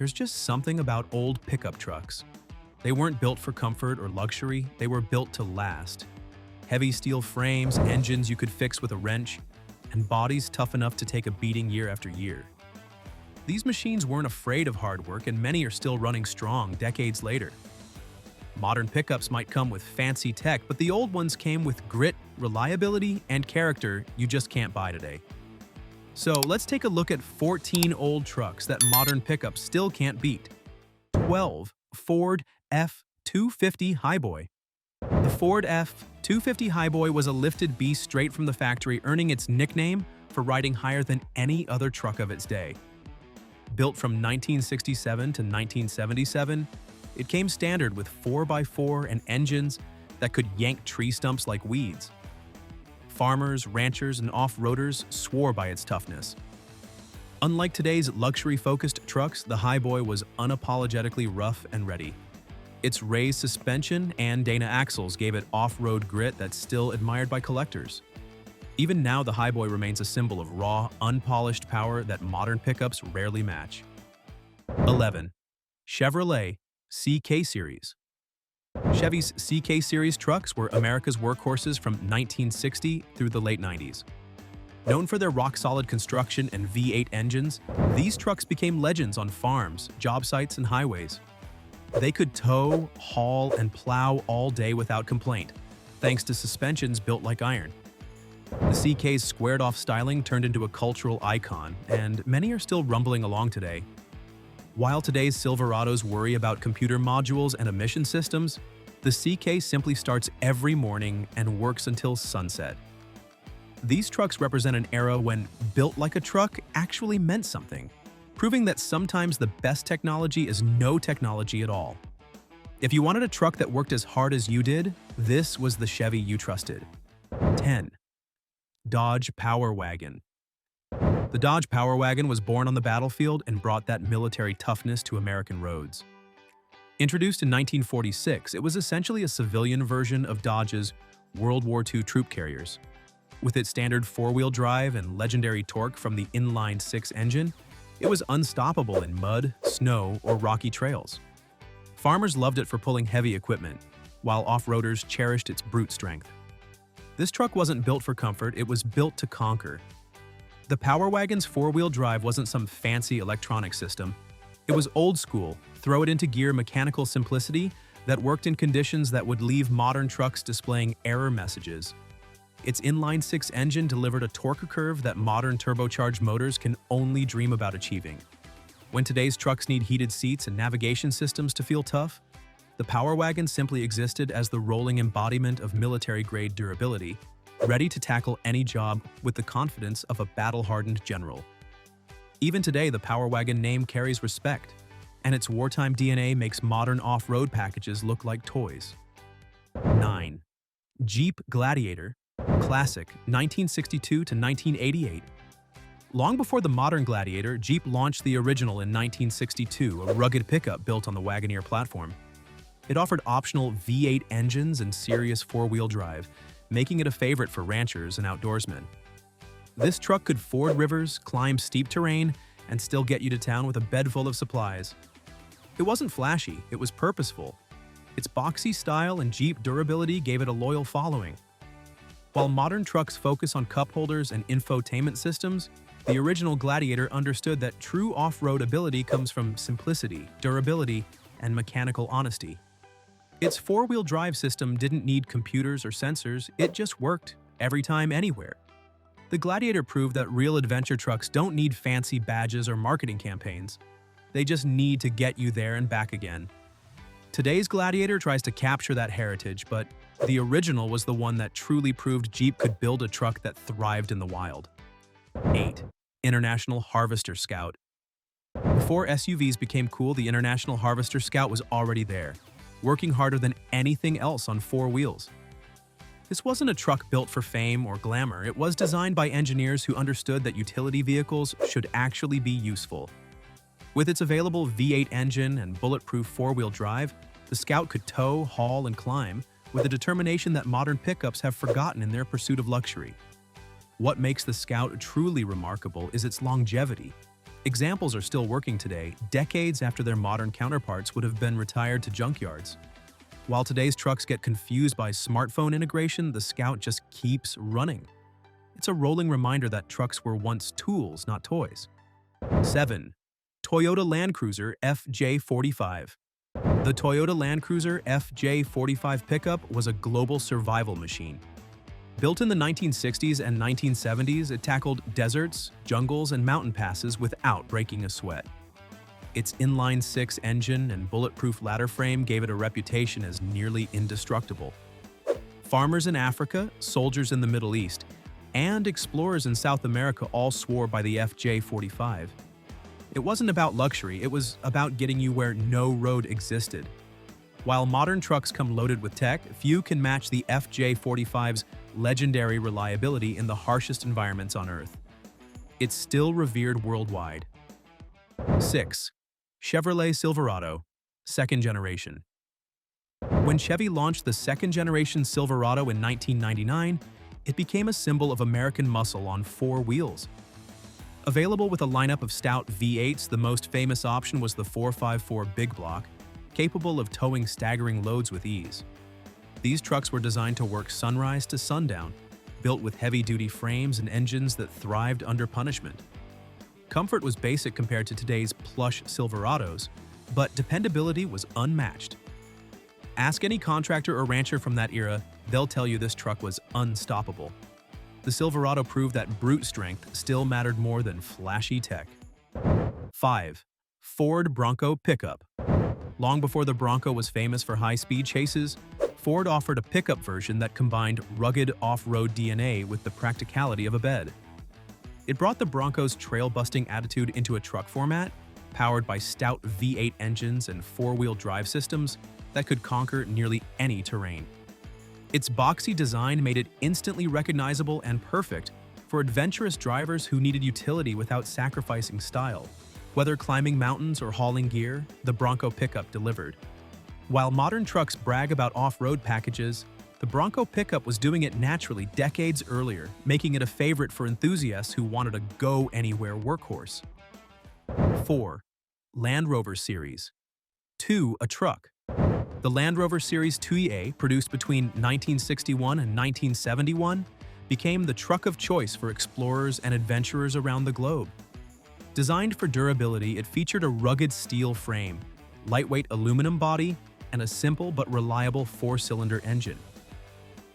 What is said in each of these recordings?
There's just something about old pickup trucks. They weren't built for comfort or luxury, they were built to last. Heavy steel frames, engines you could fix with a wrench, and bodies tough enough to take a beating year after year. These machines weren't afraid of hard work, and many are still running strong decades later. Modern pickups might come with fancy tech, but the old ones came with grit, reliability, and character you just can't buy today. So let's take a look at 14 old trucks that modern pickups still can't beat. 12. Ford F-250 Highboy. The Ford F-250 Highboy was a lifted beast straight from the factory, earning its nickname for riding higher than any other truck of its day. Built from 1967 to 1977, it came standard with 4x4 and engines that could yank tree stumps like weeds. Farmers, ranchers, and off-roaders swore by its toughness. Unlike today's luxury-focused trucks, the Highboy was unapologetically rough and ready. Its raised suspension and Dana axles gave it off-road grit that's still admired by collectors. Even now, the Highboy remains a symbol of raw, unpolished power that modern pickups rarely match. 11. Chevrolet CK Series. Chevy's CK Series trucks were America's workhorses from 1960 through the late 90s. Known for their rock-solid construction and V8 engines, these trucks became legends on farms, job sites, and highways. They could tow, haul, and plow all day without complaint, thanks to suspensions built like iron. The CK's squared-off styling turned into a cultural icon, and many are still rumbling along today. While today's Silverados worry about computer modules and emission systems, the CK simply starts every morning and works until sunset. These trucks represent an era when built like a truck actually meant something, proving that sometimes the best technology is no technology at all. If you wanted a truck that worked as hard as you did, this was the Chevy you trusted. 10. Dodge Power Wagon. The Dodge Power Wagon was born on the battlefield and brought that military toughness to American roads. Introduced in 1946, it was essentially a civilian version of Dodge's World War II troop carriers. With its standard four-wheel drive and legendary torque from the inline-six engine, it was unstoppable in mud, snow, or rocky trails. Farmers loved it for pulling heavy equipment, while off-roaders cherished its brute strength. This truck wasn't built for comfort, it was built to conquer. The Power Wagon's four-wheel drive wasn't some fancy electronic system. It was old school, throw-it-into-gear mechanical simplicity that worked in conditions that would leave modern trucks displaying error messages. Its inline-six engine delivered a torque curve that modern turbocharged motors can only dream about achieving. When today's trucks need heated seats and navigation systems to feel tough, the Power Wagon simply existed as the rolling embodiment of military-grade durability, ready to tackle any job with the confidence of a battle-hardened general. Even today, the Power Wagon name carries respect, and its wartime DNA makes modern off-road packages look like toys. 9. Jeep Gladiator. Classic, 1962 to 1988. Long before the modern Gladiator, Jeep launched the original in 1962, a rugged pickup built on the Wagoneer platform. It offered optional V8 engines and serious four-wheel drive, making it a favorite for ranchers and outdoorsmen. This truck could ford rivers, climb steep terrain, and still get you to town with a bed full of supplies. It wasn't flashy, it was purposeful. Its boxy style and Jeep durability gave it a loyal following. While modern trucks focus on cup holders and infotainment systems, the original Gladiator understood that true off-road ability comes from simplicity, durability, and mechanical honesty. Its four-wheel drive system didn't need computers or sensors, it just worked, every time, anywhere. The Gladiator proved that real adventure trucks don't need fancy badges or marketing campaigns. They just need to get you there and back again. Today's Gladiator tries to capture that heritage, but the original was the one that truly proved Jeep could build a truck that thrived in the wild. 8. International Harvester Scout. Before SUVs became cool, the International Harvester Scout was already there, working harder than anything else on four wheels. This wasn't a truck built for fame or glamour, it was designed by engineers who understood that utility vehicles should actually be useful. With its available V8 engine and bulletproof four-wheel drive, the Scout could tow, haul, and climb, with a determination that modern pickups have forgotten in their pursuit of luxury. What makes the Scout truly remarkable is its longevity. Examples are still working today, decades after their modern counterparts would have been retired to junkyards. While today's trucks get confused by smartphone integration, the Scout just keeps running. It's a rolling reminder that trucks were once tools, not toys. 7. Toyota Land Cruiser FJ45. The Toyota Land Cruiser FJ45 pickup was a global survival machine. Built in the 1960s and 1970s, it tackled deserts, jungles, and mountain passes without breaking a sweat. Its inline-six engine and bulletproof ladder frame gave it a reputation as nearly indestructible. Farmers in Africa, soldiers in the Middle East, and explorers in South America all swore by the FJ45. It wasn't about luxury, it was about getting you where no road existed. While modern trucks come loaded with tech, few can match the FJ45's legendary reliability in the harshest environments on Earth. It's still revered worldwide. 6. Chevrolet Silverado, second generation. When Chevy launched the second-generation Silverado in 1999, it became a symbol of American muscle on four wheels. Available with a lineup of stout V8s, the most famous option was the 454 Big Block, capable of towing staggering loads with ease. These trucks were designed to work sunrise to sundown, built with heavy-duty frames and engines that thrived under punishment. Comfort was basic compared to today's plush Silverados, but dependability was unmatched. Ask any contractor or rancher from that era, they'll tell you this truck was unstoppable. The Silverado proved that brute strength still mattered more than flashy tech. 5. Ford Bronco pickup. Long before the Bronco was famous for high-speed chases, Ford offered a pickup version that combined rugged off-road DNA with the practicality of a bed. It brought the Bronco's trail-busting attitude into a truck format, powered by stout V8 engines and four-wheel drive systems that could conquer nearly any terrain. Its boxy design made it instantly recognizable and perfect for adventurous drivers who needed utility without sacrificing style. Whether climbing mountains or hauling gear, the Bronco pickup delivered. While modern trucks brag about off-road packages, the Bronco pickup was doing it naturally decades earlier, making it a favorite for enthusiasts who wanted a go-anywhere workhorse. 4. Land Rover Series 2. A truck. The Land Rover Series 2EA, produced between 1961 and 1971, became the truck of choice for explorers and adventurers around the globe. Designed for durability, it featured a rugged steel frame, lightweight aluminum body, and a simple but reliable four-cylinder engine.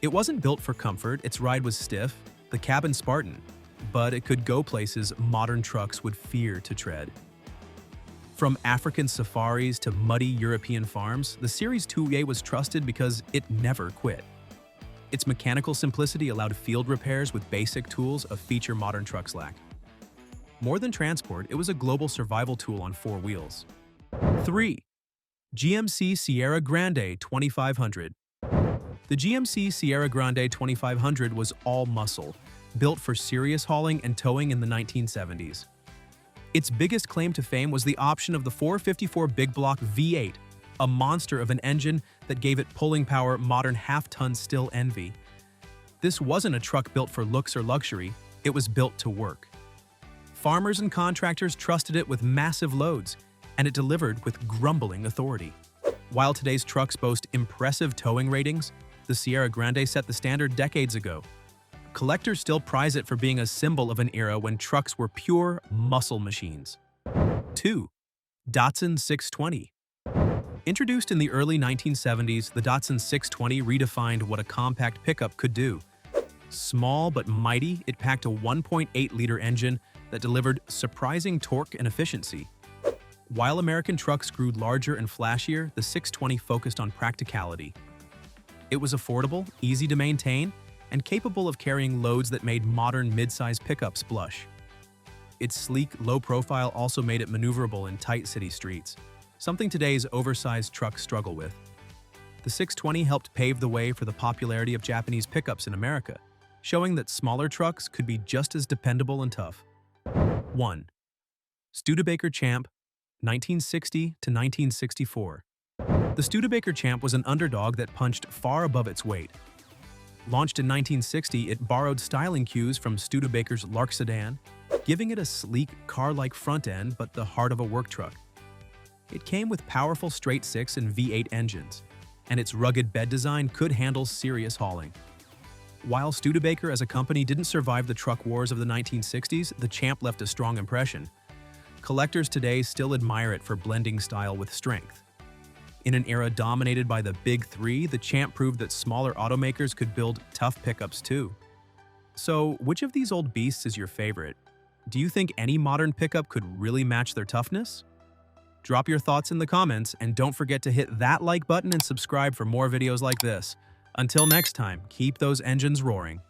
It wasn't built for comfort, its ride was stiff, the cabin Spartan, but it could go places modern trucks would fear to tread. From African safaris to muddy European farms, the Series 2EA was trusted because it never quit. Its mechanical simplicity allowed field repairs with basic tools a feature modern trucks lack. More than transport, it was a global survival tool on four wheels. 3. GMC Sierra Grande 2500. The GMC Sierra Grande 2500 was all muscle, built for serious hauling and towing in the 1970s. Its biggest claim to fame was the option of the 454 Big Block V8, a monster of an engine that gave it pulling power modern half-tons still envy. This wasn't a truck built for looks or luxury, it was built to work. Farmers and contractors trusted it with massive loads, and it delivered with grumbling authority. While today's trucks boast impressive towing ratings, the Sierra Grande set the standard decades ago. Collectors still prize it for being a symbol of an era when trucks were pure muscle machines. 2. Datsun 620. Introduced in the early 1970s, the Datsun 620 redefined what a compact pickup could do. Small but mighty, it packed a 1.8-liter engine that delivered surprising torque and efficiency. While American trucks grew larger and flashier, the 620 focused on practicality. It was affordable, easy to maintain, and capable of carrying loads that made modern mid-size pickups blush. Its sleek, low profile also made it maneuverable in tight city streets, something today's oversized trucks struggle with. The 620 helped pave the way for the popularity of Japanese pickups in America, showing that smaller trucks could be just as dependable and tough. 1. Studebaker Champ, 1960 to 1964. The Studebaker Champ was an underdog that punched far above its weight. Launched in 1960, it borrowed styling cues from Studebaker's Lark sedan, giving it a sleek, car-like front end but the heart of a work truck. It came with powerful straight-six and V8 engines, and its rugged bed design could handle serious hauling. While Studebaker as a company didn't survive the truck wars of the 1960s, the Champ left a strong impression. Collectors today still admire it for blending style with strength. In an era dominated by the Big Three, the Champ proved that smaller automakers could build tough pickups too. So, which of these old beasts is your favorite? Do you think any modern pickup could really match their toughness? Drop your thoughts in the comments, and don't forget to hit that like button and subscribe for more videos like this. Until next time, keep those engines roaring.